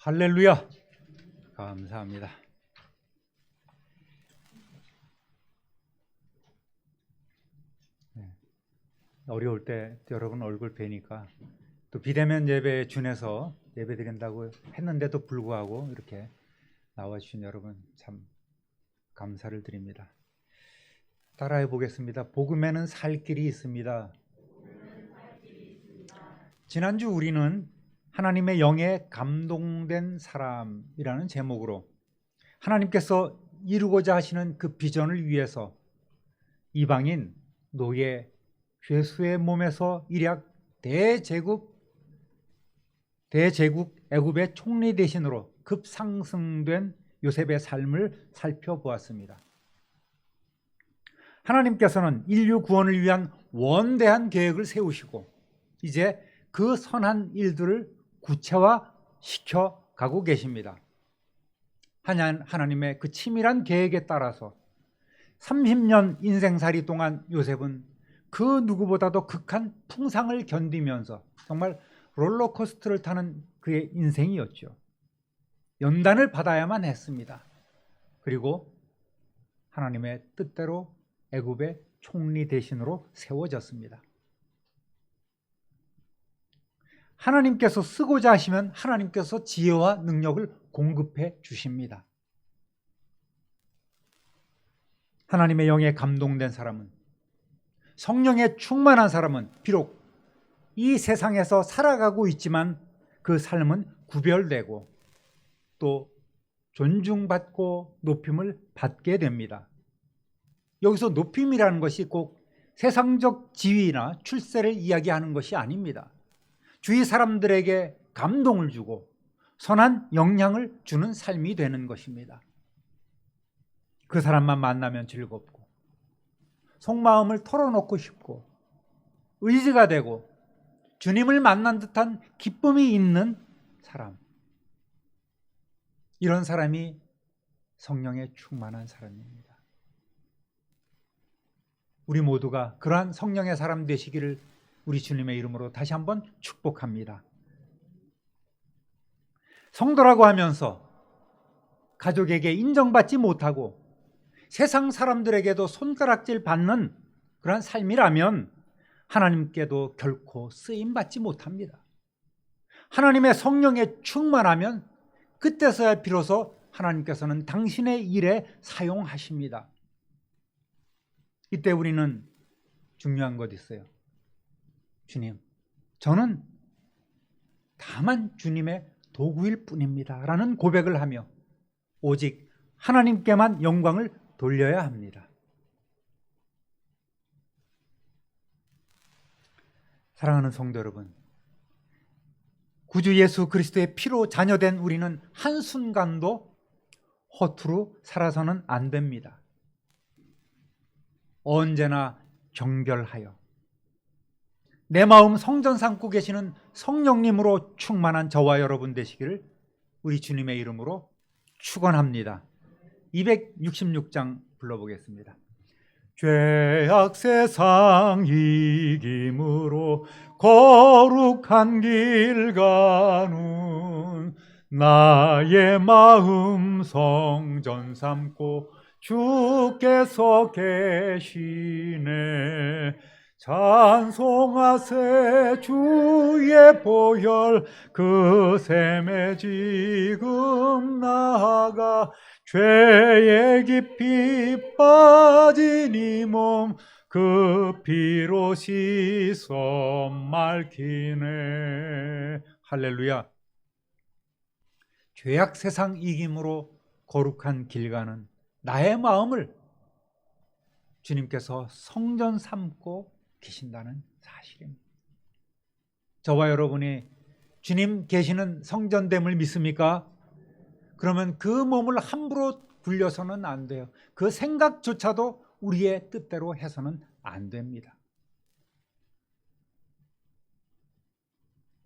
할렐루야! 감사합니다. 어려울 때 여러분 얼굴 뵈니까 또 비대면 예배에 준해서 예배 드린다고 했는데도 불구하고 이렇게 나와주신 여러분 참 감사를 드립니다. 따라해 보겠습니다. 복음에는 살 길이 있습니다. 지난주 우리는 하나님의 영에 감동된 사람이라는 제목으로 하나님께서 이루고자 하시는 그 비전을 위해서 이방인, 노예, 죄수의 몸에서 일약 대제국 애굽의 총리 대신으로 급상승된 요셉의 삶을 살펴보았습니다. 하나님께서는 인류 구원을 위한 원대한 계획을 세우시고 이제 그 선한 일들을 구체화시켜 가고 계십니다. 하나님의 그 치밀한 계획에 따라서 30년 인생살이 동안 요셉은 그 누구보다도 극한 풍상을 견디면서 정말 롤러코스터를 타는 그의 인생이었죠. 연단을 받아야만 했습니다. 그리고 하나님의 뜻대로 애굽의 총리 대신으로 세워졌습니다. 하나님께서 쓰고자 하시면 하나님께서 지혜와 능력을 공급해 주십니다. 하나님의 영에 감동된 사람은, 성령에 충만한 사람은 비록 이 세상에서 살아가고 있지만 그 삶은 구별되고 또 존중받고 높임을 받게 됩니다. 여기서 높임이라는 것이 꼭 세상적 지위나 출세를 이야기하는 것이 아닙니다. 주위 사람들에게 감동을 주고 선한 영향을 주는 삶이 되는 것입니다. 그 사람만 만나면 즐겁고 속마음을 털어놓고 싶고 의지가 되고 주님을 만난 듯한 기쁨이 있는 사람, 이런 사람이 성령에 충만한 사람입니다. 우리 모두가 그러한 성령의 사람 되시기를 우리 주님의 이름으로 다시 한번 축복합니다. 성도라고 하면서 가족에게 인정받지 못하고 세상 사람들에게도 손가락질 받는 그런 삶이라면 하나님께도 결코 쓰임받지 못합니다. 하나님의 성령에 충만하면 그때서야 비로소 하나님께서는 당신의 일에 사용하십니다. 이때 우리는 중요한 것 있어요. 주님, 저는 다만 주님의 도구일 뿐입니다 라는 고백을 하며 오직 하나님께만 영광을 돌려야 합니다. 사랑하는 성도 여러분, 구주 예수 그리스도의 피로 자녀된 우리는 한순간도 허투루 살아서는 안 됩니다. 언제나 경결하여 내 마음 성전 삼고 계시는 성령님으로 충만한 저와 여러분 되시기를 우리 주님의 이름으로 축원합니다. 266장 불러보겠습니다. 죄악 세상 이김으로 거룩한 길 가는 나의 마음 성전 삼고 주께서 계시네. 찬송하세 주의 보혈 그 샘에 지금 나아가 죄에 깊이 빠진 이 몸 그 피로 씻어 맑히네. 할렐루야. 죄악 세상 이김으로 거룩한 길 가는 나의 마음을 주님께서 성전 삼고 계신다는 사실입니다. 저와 여러분이 주님 계시는 성전됨을 믿습니까? 그러면 그 몸을 함부로 굴려서는 안 돼요. 그 생각조차도 우리의 뜻대로 해서는 안 됩니다.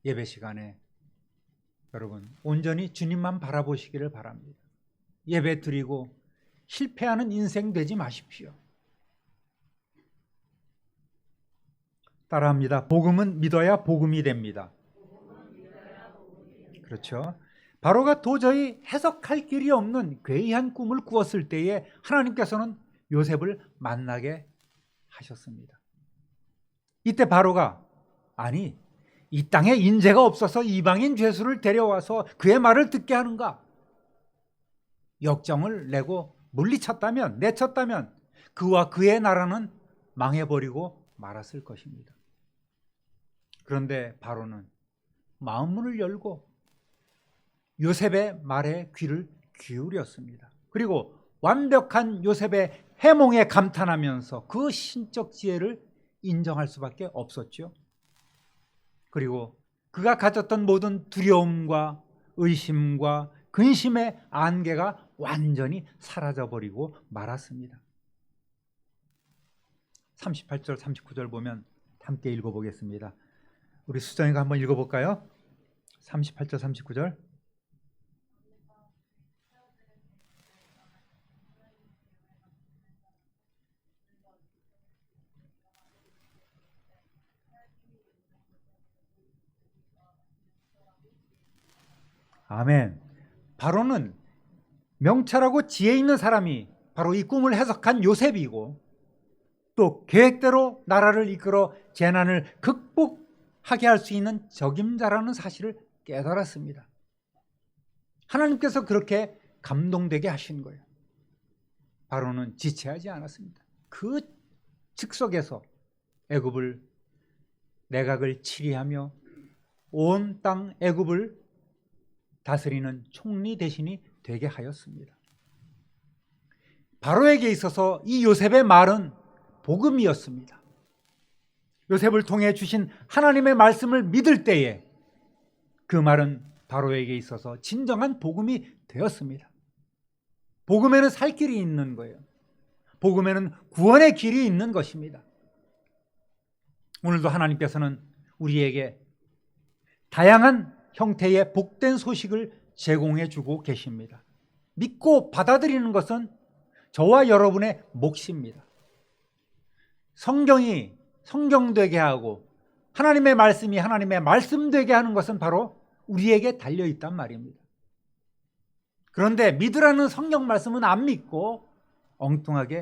예배 시간에 여러분 온전히 주님만 바라보시기를 바랍니다. 예배 드리고 실패하는 인생 되지 마십시오. 따라합니다. 복음은 믿어야 복음이 됩니다. 그렇죠? 바로가 도저히 해석할 길이 없는 괴이한 꿈을 꾸었을 때에 하나님께서는 요셉을 만나게 하셨습니다. 이때 바로가 아니 이 땅에 인재가 없어서 이방인 죄수를 데려와서 그의 말을 듣게 하는가? 역정을 내고 물리쳤다면 내쳤다면 그와 그의 나라는 망해버리고 말았을 것입니다. 그런데 바로는 마음문을 열고 요셉의 말에 귀를 기울였습니다. 그리고 완벽한 요셉의 해몽에 감탄하면서 그 신적 지혜를 인정할 수밖에 없었죠. 그리고 그가 가졌던 모든 두려움과 의심과 근심의 안개가 완전히 사라져버리고 말았습니다. 38절 39절 보면 함께 읽어보겠습니다. 우리 수정이가 한번 읽어볼까요? 38절 39절. 아멘. 바로는 명철하고 지혜 있는 사람이 바로 이 꿈을 해석한 요셉이고 또 계획대로 나라를 이끌어 재난을 극복하게 할 수 있는 적임자라는 사실을 깨달았습니다. 하나님께서 그렇게 감동되게 하신 거예요. 바로는 지체하지 않았습니다. 그 즉석에서 애굽을 내각을 치리하며 온 땅 애굽을 다스리는 총리 대신이 되게 하였습니다. 바로에게 있어서 이 요셉의 말은 복음이었습니다. 요셉을 통해 주신 하나님의 말씀을 믿을 때에 그 말은 바로에게 있어서 진정한 복음이 되었습니다. 복음에는 살 길이 있는 거예요. 복음에는 구원의 길이 있는 것입니다. 오늘도 하나님께서는 우리에게 다양한 형태의 복된 소식을 제공해 주고 계십니다. 믿고 받아들이는 것은 저와 여러분의 몫입니다. 성경이 성경되게 하고 하나님의 말씀이 하나님의 말씀되게 하는 것은 바로 우리에게 달려있단 말입니다. 그런데 믿으라는 성경 말씀은 안 믿고 엉뚱하게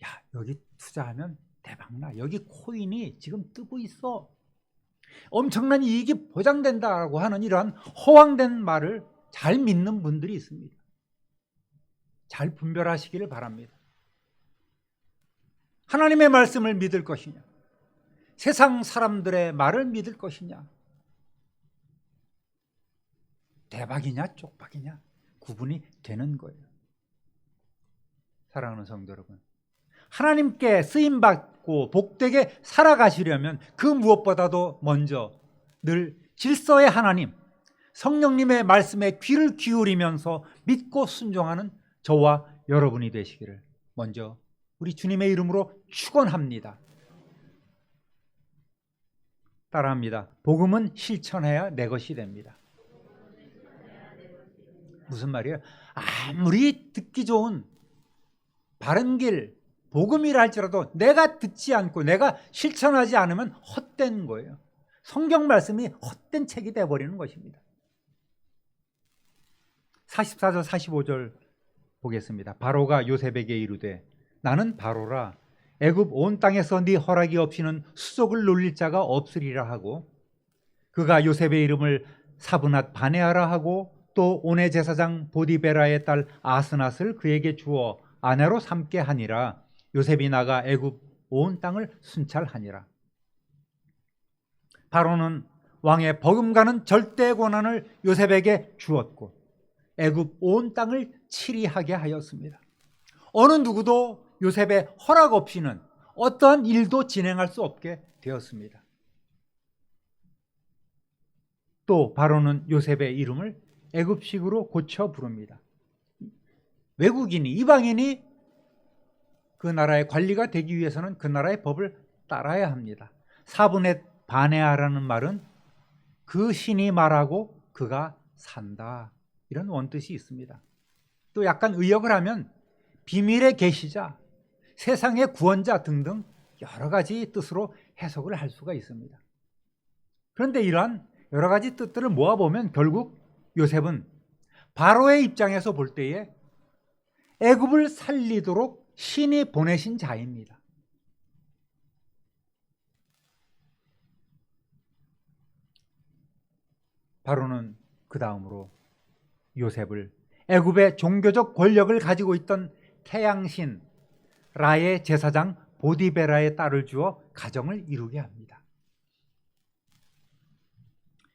야 여기 투자하면 대박나, 여기 코인이 지금 뜨고 있어, 엄청난 이익이 보장된다라고 하는 이러한 허황된 말을 잘 믿는 분들이 있습니다. 잘 분별하시기를 바랍니다. 하나님의 말씀을 믿을 것이냐, 세상 사람들의 말을 믿을 것이냐, 대박이냐 쪽박이냐 구분이 되는 거예요. 사랑하는 성도 여러분, 하나님께 쓰임받고 복되게 살아가시려면 그 무엇보다도 먼저 늘 질서의 하나님, 성령님의 말씀에 귀를 기울이면서 믿고 순종하는 저와 여러분이 되시기를 먼저 우리 주님의 이름으로 축원합니다. 따라합니다. 복음은 실천해야 내 것이 됩니다. 무슨 말이에요? 아무리 듣기 좋은 바른 길, 복음이라 할지라도 내가 듣지 않고 내가 실천하지 않으면 헛된 거예요. 성경 말씀이 헛된 책이 되어버리는 것입니다. 44절 45절 보겠습니다. 바로가 요셉에게 이르되 나는 바로라, 애굽 온 땅에서 네 허락이 없이는 수족을 놀릴 자가 없으리라 하고, 그가 요셉의 이름을 사브낫 바네아라 하고 또 온의 제사장 보디베라의 딸 아스낫을 그에게 주어 아내로 삼게 하니라. 요셉이 나가 애굽 온 땅을 순찰하니라. 바로는 왕의 버금가는 절대 권한을 요셉에게 주었고 애굽 온 땅을 치리하게 하였습니다. 어느 누구도 요셉의 허락 없이는 어떠한 일도 진행할 수 없게 되었습니다. 또 바로는 요셉의 이름을 애굽식으로 고쳐 부릅니다. 외국인이, 이방인이 그 나라의 관리가 되기 위해서는 그 나라의 법을 따라야 합니다. 사브넷 바네아라는 말은 그 신이 말하고 그가 산다, 이런 원뜻이 있습니다. 또 약간 의역을 하면 비밀의 계시자, 세상의 구원자 등등 여러 가지 뜻으로 해석을 할 수가 있습니다. 그런데 이러한 여러 가지 뜻들을 모아보면 결국 요셉은 바로의 입장에서 볼 때에 애굽을 살리도록 신이 보내신 자입니다. 바로는 그 다음으로 요셉을 애굽의 종교적 권력을 가지고 있던 태양신 라의 제사장 보디베라의 딸을 주어 가정을 이루게 합니다.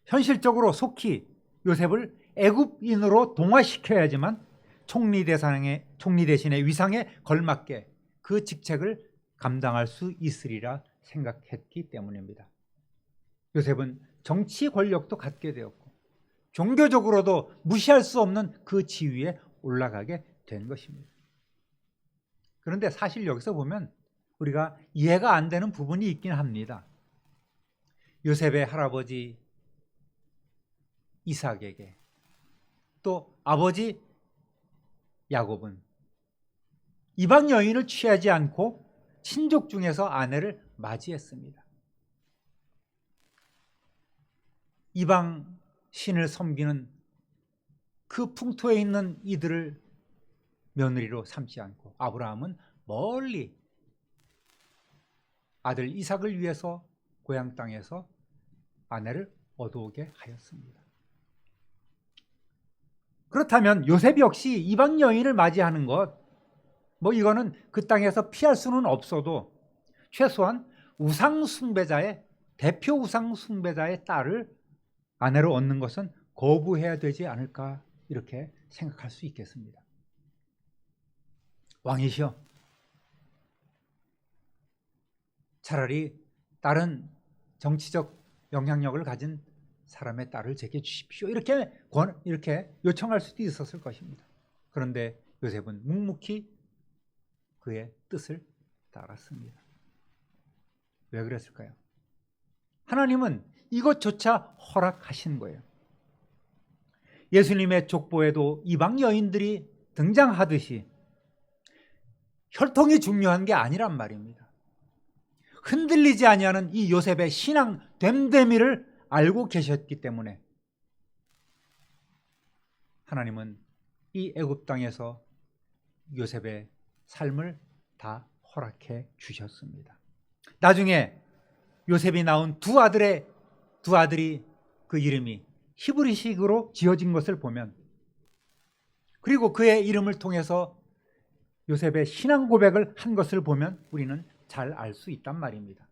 현실적으로 속히 요셉을 애굽인으로 동화시켜야지만 총리 대신의 위상에 걸맞게 그 직책을 감당할 수 있으리라 생각했기 때문입니다. 요셉은 정치 권력도 갖게 되었고 종교적으로도 무시할 수 없는 그 지위에 올라가게 된 것입니다. 그런데 사실 여기서 보면 우리가 이해가 안 되는 부분이 있긴 합니다. 요셉의 할아버지 이삭에게 또 아버지 야곱은 이방 여인을 취하지 않고 친족 중에서 아내를 맞이했습니다. 이방 신을 섬기는 그 풍토에 있는 이들을 며느리로 삼지 않고 아브라함은 멀리 아들 이삭을 위해서 고향 땅에서 아내를 얻어오게 하였습니다. 그렇다면 요셉 역시 이방 여인을 맞이하는 것, 이거는 그 땅에서 피할 수는 없어도 최소한 대표 우상 숭배자의 딸을 아내로 얻는 것은 거부해야 되지 않을까 이렇게 생각할 수 있겠습니다. 왕이시여, 차라리 다른 정치적 영향력을 가진 사람의 딸을 제게 주십시오. 이렇게 요청할 수도 있었을 것입니다. 그런데 요셉은 묵묵히 그의 뜻을 따랐습니다. 왜 그랬을까요? 하나님은 이것조차 허락하신 거예요. 예수님의 족보에도 이방 여인들이 등장하듯이 혈통이 중요한 게 아니란 말입니다. 흔들리지 아니하는 이 요셉의 신앙 됨됨이를 알고 계셨기 때문에 하나님은 이 애굽 땅에서 요셉의 삶을 다 허락해 주셨습니다. 나중에 요셉이 낳은 두 아들이 그 이름이 히브리식으로 지어진 것을 보면, 그리고 그의 이름을 통해서 요셉의 신앙 고백을 한 것을 보면 우리는 잘 알 수 있단 말입니다.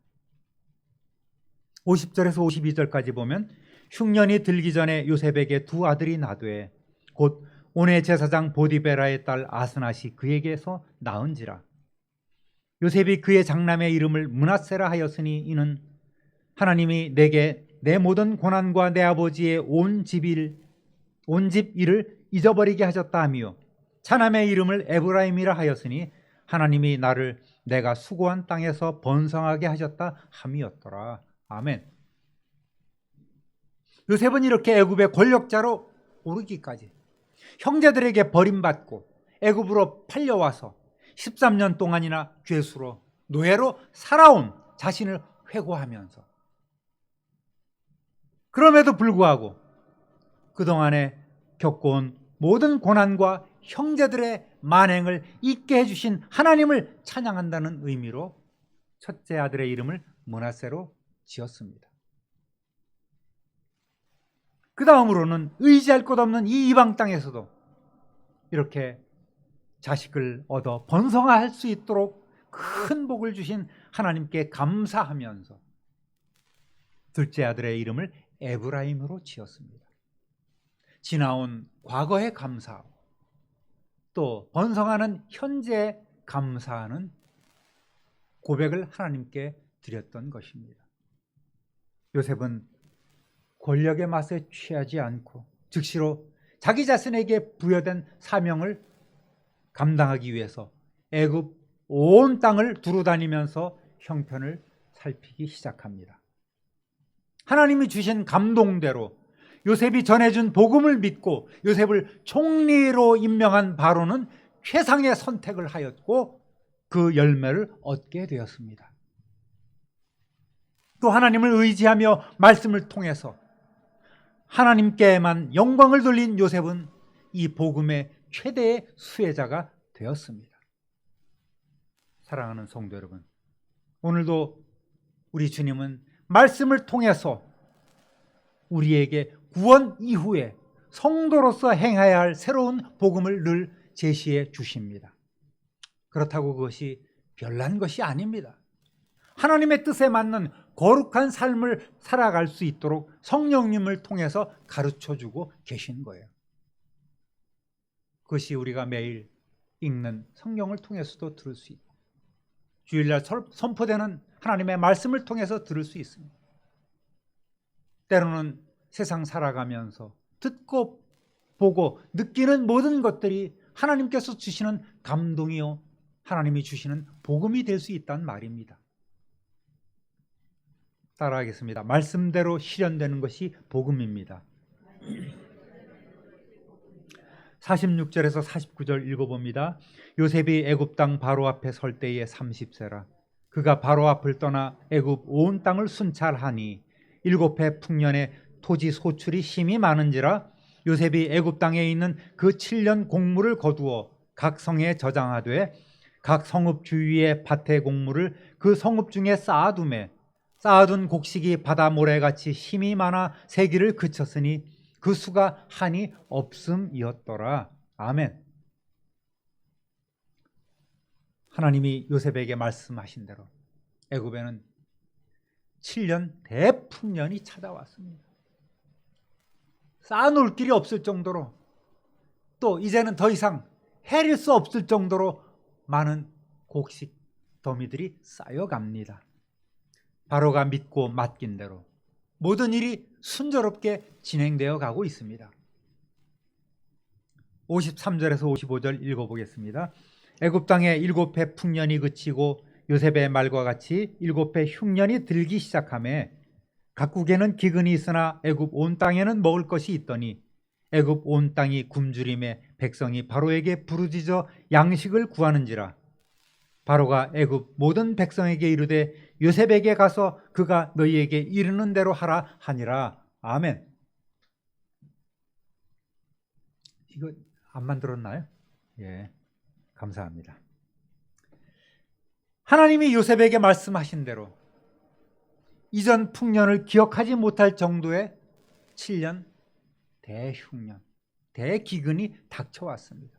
50절에서 52절까지 보면 흉년이 들기 전에 요셉에게 두 아들이 나되 곧 온의 제사장 보디베라의 딸 아스낫이 그에게서 낳은지라. 요셉이 그의 장남의 이름을 므낫세라 하였으니 이는 하나님이 내게 내 모든 고난과 내 아버지의 온 집 일을 잊어버리게 하셨다 하며 차남의 이름을 에브라임이라 하였으니 하나님이 나를 내가 수고한 땅에서 번성하게 하셨다 함이었더라. 아멘. 요셉은 이렇게 애굽의 권력자로 오르기까지 형제들에게 버림받고 애굽으로 팔려와서 13년 동안이나 죄수로 노예로 살아온 자신을 회고하면서, 그럼에도 불구하고 그동안에 겪어온 모든 고난과 형제들의 만행을 잊게 해주신 하나님을 찬양한다는 의미로 첫째 아들의 이름을 므낫세로 지었습니다. 그 다음으로는 의지할 것 없는 이 이방 땅에서도 이렇게 자식을 얻어 번성할 수 있도록 큰 복을 주신 하나님께 감사하면서 둘째 아들의 이름을 에브라임으로 지었습니다. 지나온 과거에 감사하고 또 번성하는 현재에 감사하는 고백을 하나님께 드렸던 것입니다. 요셉은 권력의 맛에 취하지 않고 즉시로 자기 자신에게 부여된 사명을 감당하기 위해서 애굽 온 땅을 두루다니면서 형편을 살피기 시작합니다. 하나님이 주신 감동대로 요셉이 전해준 복음을 믿고 요셉을 총리로 임명한 바로는 최상의 선택을 하였고 그 열매를 얻게 되었습니다. 또 하나님을 의지하며 말씀을 통해서 하나님께만 영광을 돌린 요셉은 이 복음의 최대의 수혜자가 되었습니다. 사랑하는 성도 여러분, 오늘도 우리 주님은 말씀을 통해서 우리에게 구원 이후에 성도로서 행해야 할 새로운 복음을 늘 제시해 주십니다. 그렇다고 그것이 별난 것이 아닙니다. 하나님의 뜻에 맞는 거룩한 삶을 살아갈 수 있도록 성령님을 통해서 가르쳐주고 계신 거예요. 그것이 우리가 매일 읽는 성경을 통해서도 들을 수 있고 주일날 선포되는 하나님의 말씀을 통해서 들을 수 있습니다. 때로는 세상 살아가면서 듣고 보고 느끼는 모든 것들이 하나님께서 주시는 감동이요 하나님이 주시는 복음이 될 수 있다는 말입니다. 따라하겠습니다. 말씀대로 실현되는 것이 복음입니다. 46절에서 49절 읽어봅니다. 요셉이 애굽 땅 바로 앞에 설 때에 30세라. 그가 바로 앞을 떠나 애굽 온 땅을 순찰하니 7해 풍년에 토지 소출이 심히 많은지라. 요셉이 애굽 땅에 있는 그 7년 곡물을 거두어 각 성에 저장하되 각 성읍 주위의 밭의 곡물을 그 성읍 중에 쌓아두매 쌓아둔 곡식이 바다 모래같이 힘이 많아 세기를 그쳤으니 그 수가 한이 없음이었더라. 아멘. 하나님이 요셉에게 말씀하신 대로 애굽에는 7년 대풍년이 찾아왔습니다. 쌓아놓을 길이 없을 정도로 또 이제는 더 이상 헤릴 수 없을 정도로 많은 곡식 더미들이 쌓여갑니다. 바로가 믿고 맡긴 대로 모든 일이 순조롭게 진행되어 가고 있습니다. 53절에서 55절 읽어보겠습니다. 애굽 땅에 7해 풍년이 그치고 요셉의 말과 같이 7해 흉년이 들기 시작하매 각국에는 기근이 있으나 애굽 온 땅에는 먹을 것이 있더니 애굽 온 땅이 굶주림에 백성이 바로에게 부르짖어 양식을 구하는지라. 바로가 애굽 모든 백성에게 이르되 요셉에게 가서 그가 너희에게 이르는 대로 하라 하니라. 아멘. 이거 안 만들었나요? 예, 감사합니다. 하나님이 요셉에게 말씀하신 대로 이전 풍년을 기억하지 못할 정도의 7년 대흉년, 대기근이 닥쳐왔습니다.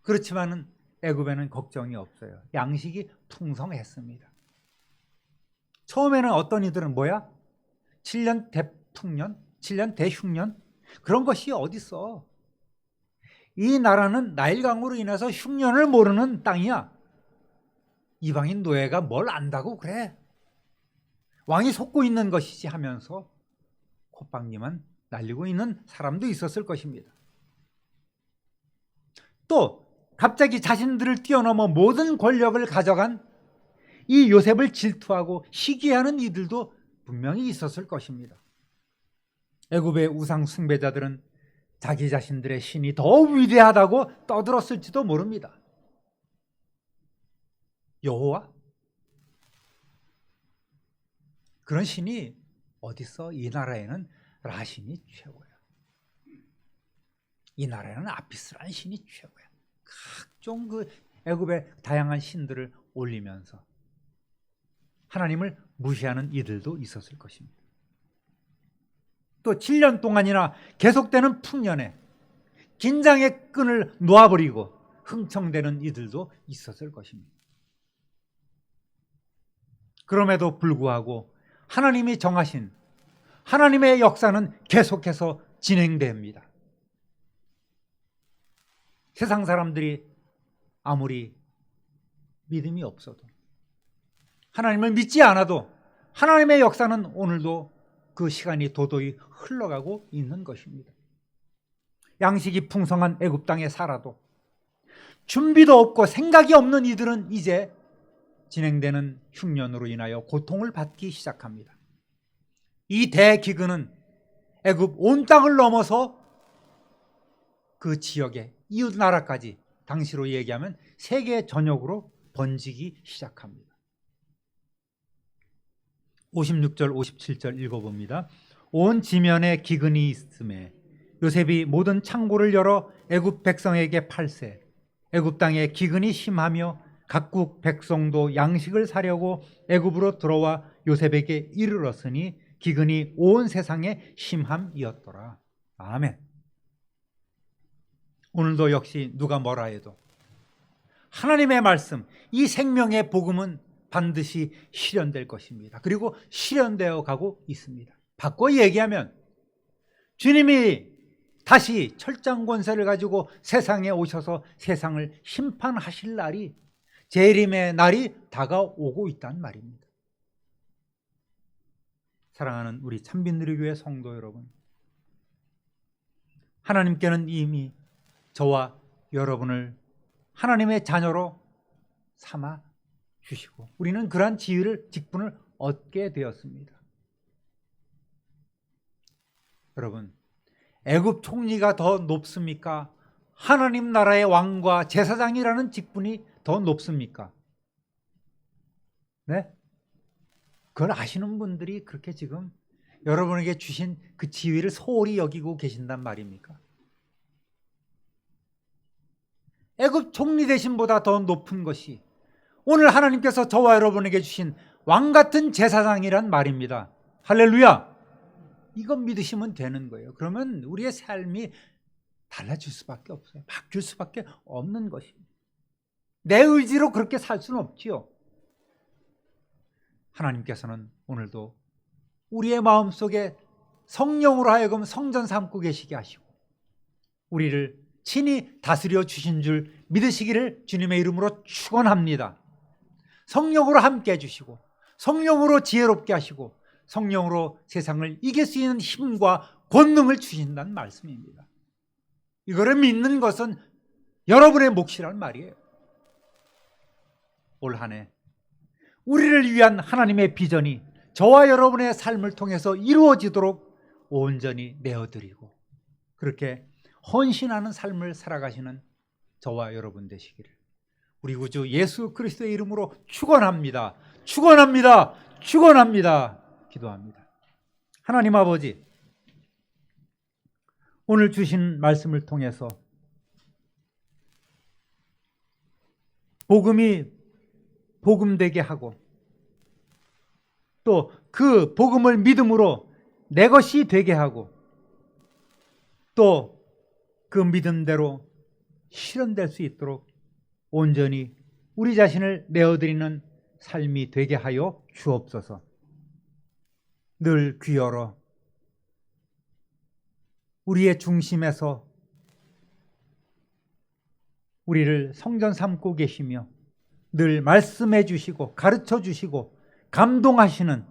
그렇지만은 애굽에는 걱정이 없어요. 양식이 풍성했습니다. 처음에는 어떤 이들은 뭐야? 7년 대풍년, 7년 대흉년? 그런 것이 어딨어? 이 나라는 나일강으로 인해서 흉년을 모르는 땅이야. 이방인 노예가 뭘 안다고 그래? 왕이 속고 있는 것이지 하면서 콧방귀만 날리고 있는 사람도 있었을 것입니다. 또 갑자기 자신들을 뛰어넘어 모든 권력을 가져간 이 요셉을 질투하고 시기하는 이들도 분명히 있었을 것입니다. 애굽의 우상 숭배자들은 자기 자신들의 신이 더 위대하다고 떠들었을지도 모릅니다. 여호와? 그런 신이 어딨어? 이 나라에는 라신이 최고야. 이 나라에는 아피스라는 신이 최고야. 각종 그 애굽의 다양한 신들을 올리면서 하나님을 무시하는 이들도 있었을 것입니다. 또 7년 동안이나 계속되는 풍년에 긴장의 끈을 놓아버리고 흥청대는 이들도 있었을 것입니다. 그럼에도 불구하고 하나님이 정하신 하나님의 역사는 계속해서 진행됩니다. 세상 사람들이 아무리 믿음이 없어도 하나님을 믿지 않아도 하나님의 역사는 오늘도 그 시간이 도도히 흘러가고 있는 것입니다. 양식이 풍성한 애굽 땅에 살아도 준비도 없고 생각이 없는 이들은 이제 진행되는 흉년으로 인하여 고통을 받기 시작합니다. 이 대기근은 애굽 온 땅을 넘어서 그 지역의 이웃 나라까지 당시로 얘기하면 세계 전역으로 번지기 시작합니다. 56절 57절 읽어봅니다. 온 지면에 기근이 있음에 요셉이 모든 창고를 열어 애굽 백성에게 팔세. 애굽 땅에 기근이 심하며 각국 백성도 양식을 사려고 애굽으로 들어와 요셉에게 이르렀으니 기근이 온 세상에 심함이었더라. 아멘. 오늘도 역시 누가 뭐라 해도 하나님의 말씀, 이 생명의 복음은 반드시 실현될 것입니다. 그리고 실현되어 가고 있습니다. 바꿔 얘기하면 주님이 다시 철장 권세를 가지고 세상에 오셔서 세상을 심판하실 날이, 재림의 날이 다가오고 있다는 말입니다. 사랑하는 우리 참빛누리교회 성도 여러분, 하나님께는 이미 저와 여러분을 하나님의 자녀로 삼아 주시고 우리는 그러한 지위를, 직분을 얻게 되었습니다. 여러분, 애굽 총리가 더 높습니까? 하나님 나라의 왕과 제사장이라는 직분이 더 높습니까? 네? 그걸 아시는 분들이 그렇게 지금 여러분에게 주신 그 지위를 소홀히 여기고 계신단 말입니까? 애굽 총리 대신보다 더 높은 것이 오늘 하나님께서 저와 여러분에게 주신 왕 같은 제사장이란 말입니다. 할렐루야! 이건 믿으시면 되는 거예요. 그러면 우리의 삶이 달라질 수밖에 없어요. 바뀔 수밖에 없는 것입니다. 내 의지로 그렇게 살 수는 없지요. 하나님께서는 오늘도 우리의 마음속에 성령으로 하여금 성전 삼고 계시게 하시고 우리를 친히 다스려 주신 줄 믿으시기를 주님의 이름으로 축원합니다. 성령으로 함께 해주시고 성령으로 지혜롭게 하시고 성령으로 세상을 이길 수 있는 힘과 권능을 주신다는 말씀입니다. 이거를 믿는 것은 여러분의 몫이란 말이에요. 올 한 해 우리를 위한 하나님의 비전이 저와 여러분의 삶을 통해서 이루어지도록 온전히 내어드리고 그렇게 헌신하는 삶을 살아가시는 저와 여러분 되시기를 우리 구주 예수 그리스도의 이름으로 축원합니다. 축원합니다. 축원합니다. 기도합니다. 하나님 아버지, 오늘 주신 말씀을 통해서 복음이 복음되게 하고 또 그 복음을 믿음으로 내 것이 되게 하고 또 그 믿음대로 실현될 수 있도록 온전히 우리 자신을 내어드리는 삶이 되게 하여 주옵소서. 늘 귀 열어 우리의 중심에서 우리를 성전 삼고 계시며 늘 말씀해 주시고 가르쳐 주시고 감동하시는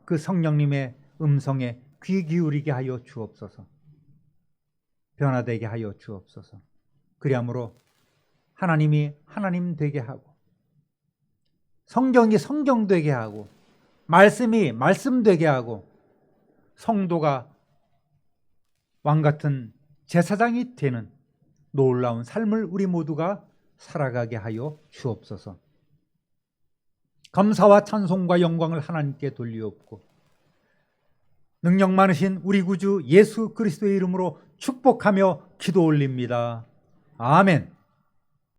그 성령님의 음성에 귀 기울이게 하여 주옵소서. 변화되게 하여 주옵소서. 그리함으로 하나님이 하나님 되게 하고 성경이 성경 되게 하고 말씀이 말씀 되게 하고 성도가 왕같은 제사장이 되는 놀라운 삶을 우리 모두가 살아가게 하여 주옵소서. 감사와 찬송과 영광을 하나님께 돌리옵고 능력 많으신 우리 구주 예수 그리스도의 이름으로 축복하며 기도 올립니다. 아멘.